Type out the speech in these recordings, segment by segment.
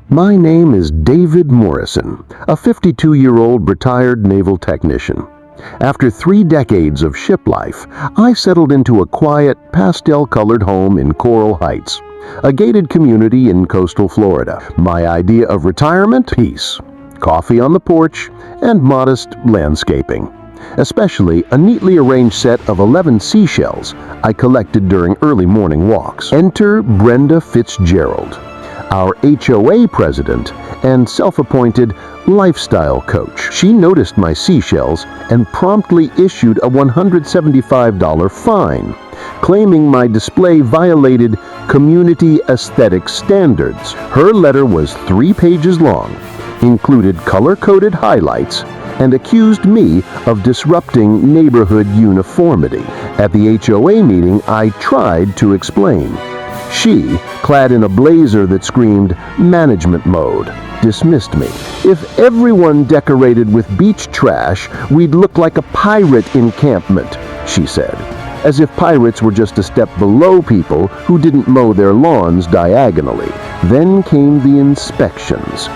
My name is David Morrison, a 52-year-old retired naval technician. After 3 decades of ship life, I settled into a quiet, pastel-colored home in Coral Heights, a gated community in coastal Florida. My idea of retirement? Peace, coffee on the porch, and modest landscaping. Especially a neatly arranged set of 11 seashells I collected during early morning walks. Enter Brenda Fitzgerald, our HOA president and self-appointed lifestyle coach. She noticed my seashells and promptly issued a $175 fine, claiming my display violated community aesthetic standards. Her letter was 3 pages long, included color-coded highlights, and accused me of disrupting neighborhood uniformity. At the HOA meeting, I tried to explain. She, clad in a blazer that screamed management mode, dismissed me. If everyone decorated with beach trash, we'd look like a pirate encampment, she said, as if pirates were just a step below people who didn't mow their lawns diagonally. Then came the inspections.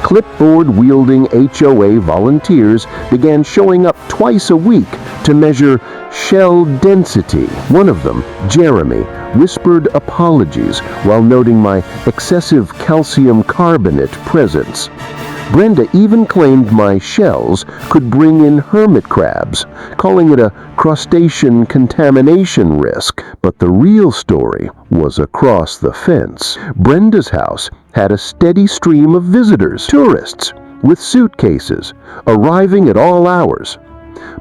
Clipboard-wielding HOA volunteers began showing up twice a week to measure shell density. One of them, Jeremy, whispered apologies while noting my excessive calcium carbonate presence. Brenda even claimed my shells could bring in hermit crabs, calling it a crustacean contamination risk. But the real story was across the fence. Brenda's house had a steady stream of visitors, tourists, with suitcases, arriving at all hours.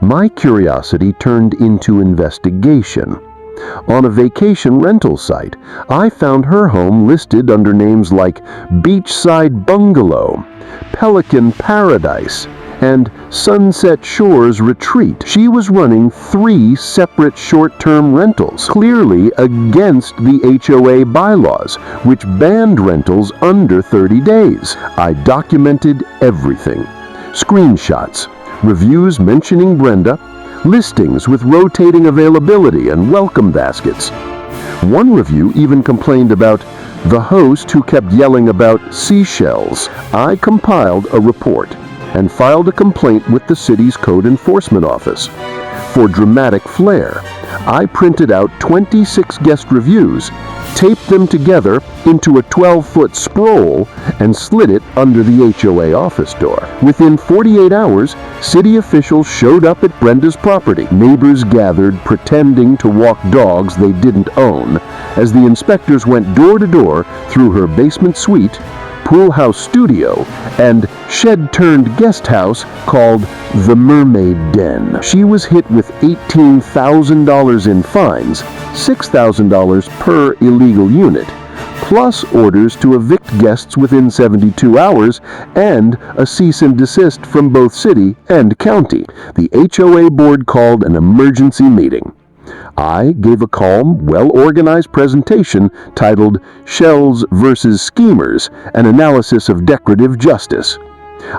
My curiosity turned into investigation. On a vacation rental site, I found her home listed under names like Beachside Bungalow, Pelican Paradise, and Sunset Shores Retreat. She was running 3 separate short-term rentals, clearly against the HOA bylaws, which banned rentals under 30 days. I documented everything. Screenshots, reviews mentioning Brenda, listings with rotating availability and welcome baskets. One review even complained about the host who kept yelling about seashells. I compiled a report and filed a complaint with the city's code enforcement office. For dramatic flair, I printed out 26 guest reviews, taped them together into a 12-foot scroll, and slid it under the HOA office door. Within 48 hours, city officials showed up at Brenda's property. Neighbors gathered, pretending to walk dogs they didn't own, as the inspectors went door to door through her basement suite, pool house studio, and shed-turned guest house called the Mermaid Den. She was hit with $18,000 in fines, $6,000 per illegal unit, plus orders to evict guests within 72 hours and a cease and desist from both city and county. The HOA board called an emergency meeting. I gave a calm, well-organized presentation titled Shells versus Schemers, an analysis of decorative justice.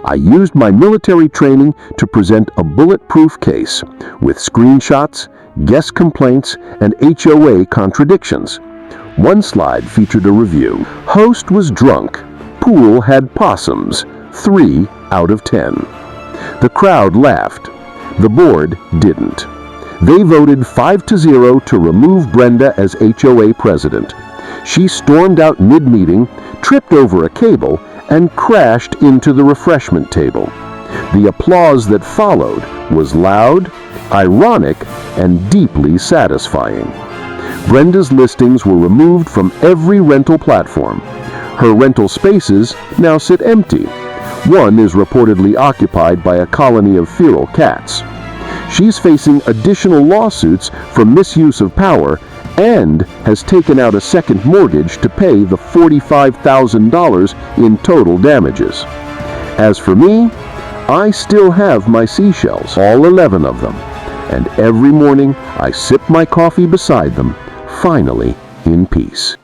I used my military training to present a bulletproof case with screenshots, guest complaints, and HOA contradictions. One slide featured a review. Host was drunk. Pool had possums. 3 out of 10. The crowd laughed. The board didn't. They voted 5-0 to remove Brenda as HOA president. She stormed out mid-meeting, tripped over a cable, and crashed into the refreshment table. The applause that followed was loud, ironic, and deeply satisfying. Brenda's listings were removed from every rental platform. Her rental spaces now sit empty. One is reportedly occupied by a colony of feral cats. She's facing additional lawsuits for misuse of power and has taken out a second mortgage to pay the $45,000 in total damages. As for me, I still have my seashells, all 11 of them, and every morning I sip my coffee beside them, finally in peace.